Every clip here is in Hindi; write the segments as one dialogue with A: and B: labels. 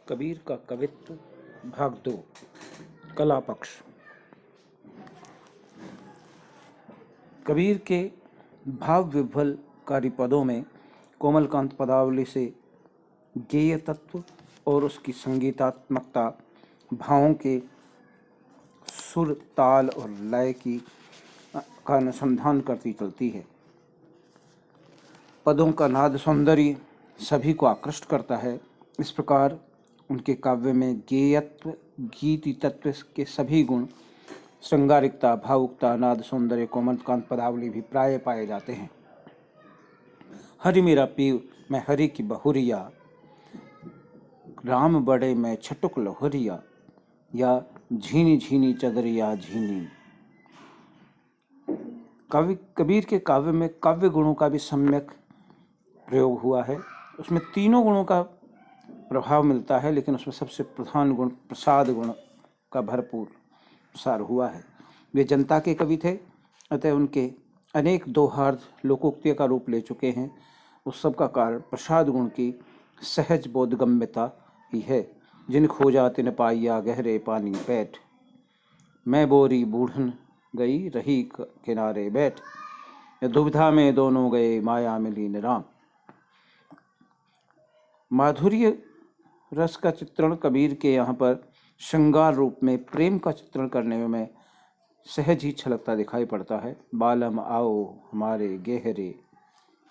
A: कबीर का कवित्व भाग 2 कला पक्ष। कबीर के भाव विह्वल कारी पदों में कोमलकांत पदावली से गेय तत्व और उसकी संगीतात्मकता भावों के सुर, ताल और लय का अनुसंधान करती चलती है। पदों का नाद सौंदर्य सभी को आकृष्ट करता है। इस प्रकार उनके काव्य में गेयत्व, गीति तत्व के सभी गुण, श्रृंगारिकता, भावुकता, नाद सौंदर्य, कोमलकांत पदावली भी प्राय पाए जाते हैं। हरि मेरा पीव मैं हरि की बहुरिया, राम बड़े मैं छटुक लोहरिया, या झीनी झीनी चदरिया झीनी। कबीर के काव्य में काव्य गुणों का भी सम्यक प्रयोग हुआ है। उसमें तीनों गुणों का प्रभाव मिलता है, लेकिन उसमें सबसे प्रधान गुण प्रसाद गुण का भरपूर प्रसार हुआ है। वे जनता के कवि थे, अतः उनके अनेक दोहार्थ लोकोक्तियों का रूप ले चुके हैं। उस सब का कारण प्रसाद गुण की सहज बोधगम्यता ही है। जिन खोजा तिन पाइया गहरे पानी बैठ, मैं बोरी बूढ़न गई रही किनारे बैठ, दुविधा में दोनों गए माया मिली निराम। माधुर्य रस का चित्रण कबीर के यहाँ पर श्रृंगार रूप में प्रेम का चित्रण करने में सहज ही छलकता दिखाई पड़ता है। बालम आओ हमारे गेहरे,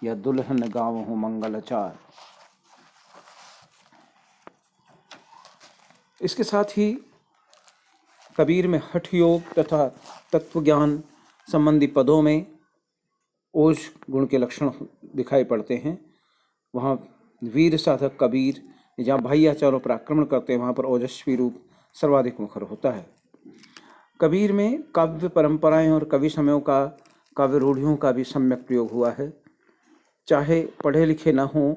A: या दुल्हन गाँव हूँ मंगलाचार। इसके साथ ही कबीर में हठ योग तथा तत्वज्ञान संबंधी पदों में ओज गुण के लक्षण दिखाई पड़ते हैं। वहाँ वीर साधक कबीर जहाँ भाईचारों पर आक्रमण करते हैं, वहाँ पर ओजस्वी रूप सर्वाधिक मुखर होता है। कबीर में काव्य परंपराएं और कवि समयों का, काव्य रूढ़ियों का भी सम्यक प्रयोग हुआ है। चाहे पढ़े लिखे न हों,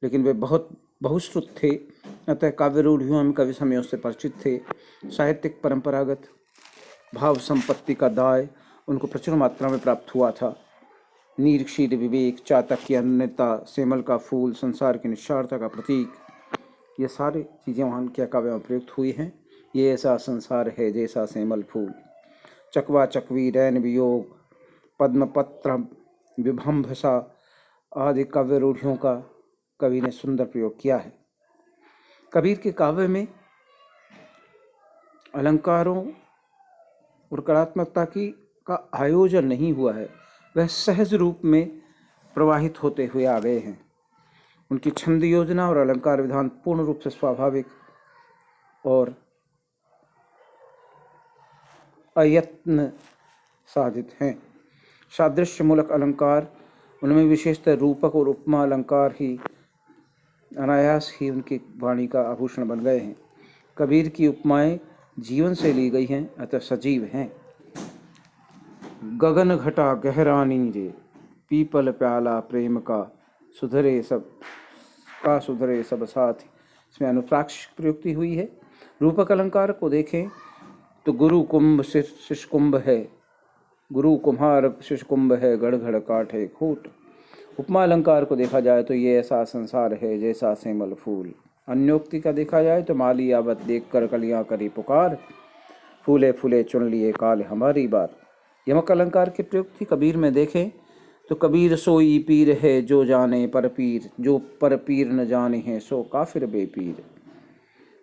A: लेकिन वे बहुत बहुश्रुत थे, अतः काव्य रूढ़ियों एवं कवि समयों से परिचित थे। साहित्यिक परंपरागत भाव संपत्ति का दाय उनको प्रचुर मात्रा में प्राप्त हुआ था। नीर क्षीर विवेक, चातक अन्यता, सेमल का फूल, संसार की निस्सारता का प्रतीक, ये सारी चीज़ें वहाँ के काव्य में प्रयुक्त हुई हैं। ये ऐसा संसार है जैसा सेमल फूल, चकवा चकवी रैन वियोग, पद्मपत्र विभंभसा आदि काव्य रूढ़ियों का कवि ने सुंदर प्रयोग किया है। कबीर के काव्य में अलंकारों और कलात्मकता का आयोजन नहीं हुआ है, वह सहज रूप में प्रवाहित होते हुए आ गए हैं। उनकी छंद योजना और अलंकार विधान पूर्ण रूप से स्वाभाविक और अयत्न साधित हैं। सादृश्य मूलक अलंकार, उनमें विशेषतः रूपक और उपमा अलंकार ही अनायास ही उनकी वाणी का आभूषण बन गए हैं। कबीर की उपमाएं जीवन से ली गई हैं, अतः सजीव हैं। गगन घटा गहरा नीरे, पीपल प्याला प्रेम का, सुधरे सब साथ। इसमें अनुप्राक्ष प्रयुक्ति हुई है। रूपक अलंकार को देखें तो गुरु कुंभ शिष्य कुंभ है, गुरु कुम्हार शिष्य कुंभ है, गढ़ घड़ काठे खूट। उपमा अलंकार को देखा जाए तो ये ऐसा संसार है जैसा सेमल फूल। अन्योक्ति का देखा जाए तो माली आवत देख कर कलियां करी पुकार, फूले फूले चुन लिए काल हमारी बात। यमक अलंकार की प्रयुक्ति कबीर में देखें तो कबीर सोई पीर है जो जाने पर पीर, जो पर पीर न जाने हैं सो काफिर बेपीर।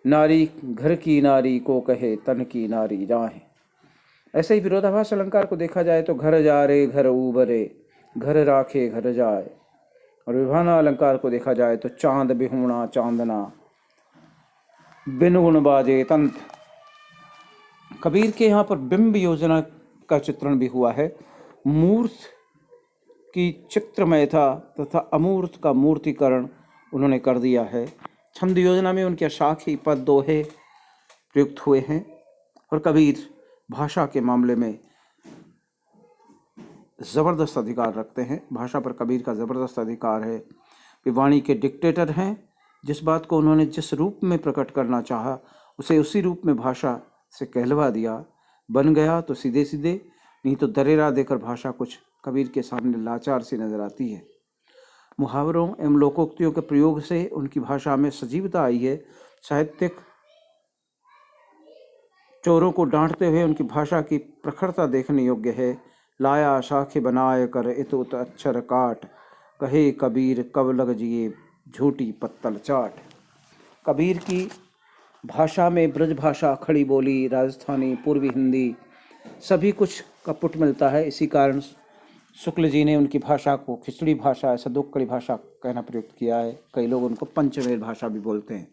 A: नारी घर की नारी को कहे तन की नारी जाहे। ऐसे ही विरोधाभास अलंकार को देखा जाए तो घर जा रे घर उबरे, घर राखे घर जाए। और विभाना अलंकार को देखा जाए तो चांद बिहुणा चांदना, बिन गुण बाजे तंत। कबीर के यहाँ पर बिंब योजना का चित्रण भी हुआ है। मूर्त की चित्रमयता तथा अमूर्त का मूर्तिकरण उन्होंने कर दिया है। छंद योजना में उनके अशाखी पद दोहे प्रयुक्त हुए हैं। और कबीर भाषा के मामले में ज़बरदस्त अधिकार रखते हैं। भाषा पर कबीर का ज़बरदस्त अधिकार है। वे वाणी के डिक्टेटर हैं। जिस बात को उन्होंने जिस रूप में प्रकट करना चाहा, उसे उसी रूप में भाषा से कहलवा दिया। बन गया तो सीधे सीधे, नहीं तो दरेरा देकर भाषा कुछ कबीर के सामने लाचार सी नजर आती है। मुहावरों एवं लोकोक्तियों के प्रयोग से उनकी भाषा में सजीवता आई है। साहित्यिक चोरों को डांटते हुए उनकी भाषा की प्रखरता देखने योग्य है। लाया शाखे बनाए कर इत उत अक्षर काट, कहे कबीर कब लग जिए झूठी पत्तल चाट। कबीर की भाषा में ब्रज भाषा, खड़ी बोली, राजस्थानी, पूर्वी हिंदी सभी कुछ का पुट मिलता है। इसी कारण शुक्ल जी ने उनकी भाषा को खिचड़ी भाषा, सदोकड़ी भाषा कहना प्रयुक्त किया है। कई लोग उनको पंचमेल भाषा भी बोलते हैं।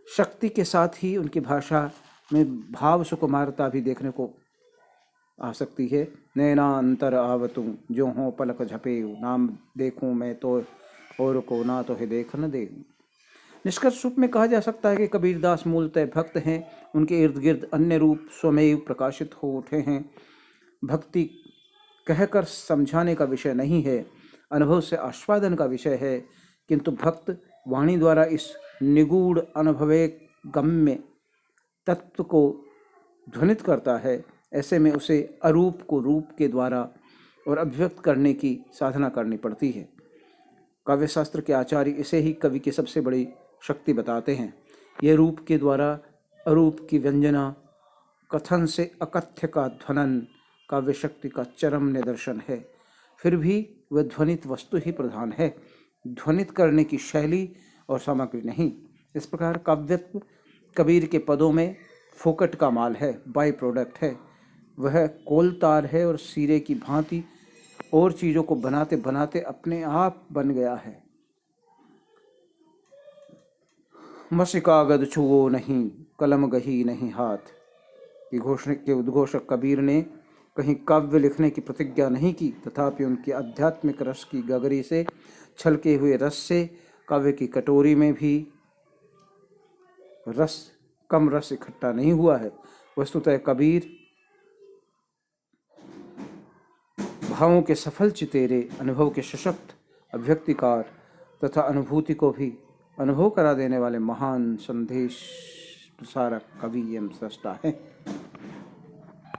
A: शक्ति के साथ ही उनकी भाषा में भाव सुकुमारता भी देखने को आ सकती है। नैना अंतर आवतूँ जो हों पलक झपे, नाम देखूं मैं तो और को ना तो है देख न दे। निष्कर्ष रूप में कहा जा सकता है कि कबीरदास मूलतः भक्त हैं। उनके इर्द गिर्द अन्य रूप स्वमेव प्रकाशित हो उठे हैं। भक्ति कहकर समझाने का विषय नहीं है, अनुभव से आस्वादन का विषय है। किंतु भक्त वाणी द्वारा इस निगूढ़ अनुभवे गम्य तत्व को ध्वनित करता है। ऐसे में उसे अरूप को रूप के द्वारा और अभिव्यक्त करने की साधना करनी पड़ती है। काव्यशास्त्र के आचार्य इसे ही कवि की सबसे बड़ी शक्ति बताते हैं। यह रूप के द्वारा अरूप की व्यंजना, कथन से अकथ्य का ध्वनन काव्य शक्ति का चरम निदर्शन है। फिर भी वह ध्वनित वस्तु ही प्रधान है, ध्वनित करने की शैली और सामग्री नहीं। इस प्रकार काव्यत्व कबीर के पदों में फोकट का माल है, बाई प्रोडक्ट है। वह कोलतार है और सीरे की भांति और चीज़ों को बनाते बनाते अपने आप बन गया है। मसी कागद छुओ नहीं, कलम गही नहीं हाथ की घोषणा के उद्घोषक कबीर ने कहीं काव्य लिखने की प्रतिज्ञा नहीं की, तथापि उनकी आध्यात्मिक रस की गगरी से छलके हुए रस से काव्य की कटोरी में भी कम रस इकट्ठा नहीं हुआ है। वस्तुतः कबीर भावों के सफल चितेरे, अनुभव के सशक्त अभिव्यक्तिकार तथा अनुभूति को भी अनुभव करा देने वाले महान संदेश प्रसारक कवि एवं स्रष्टा हैं।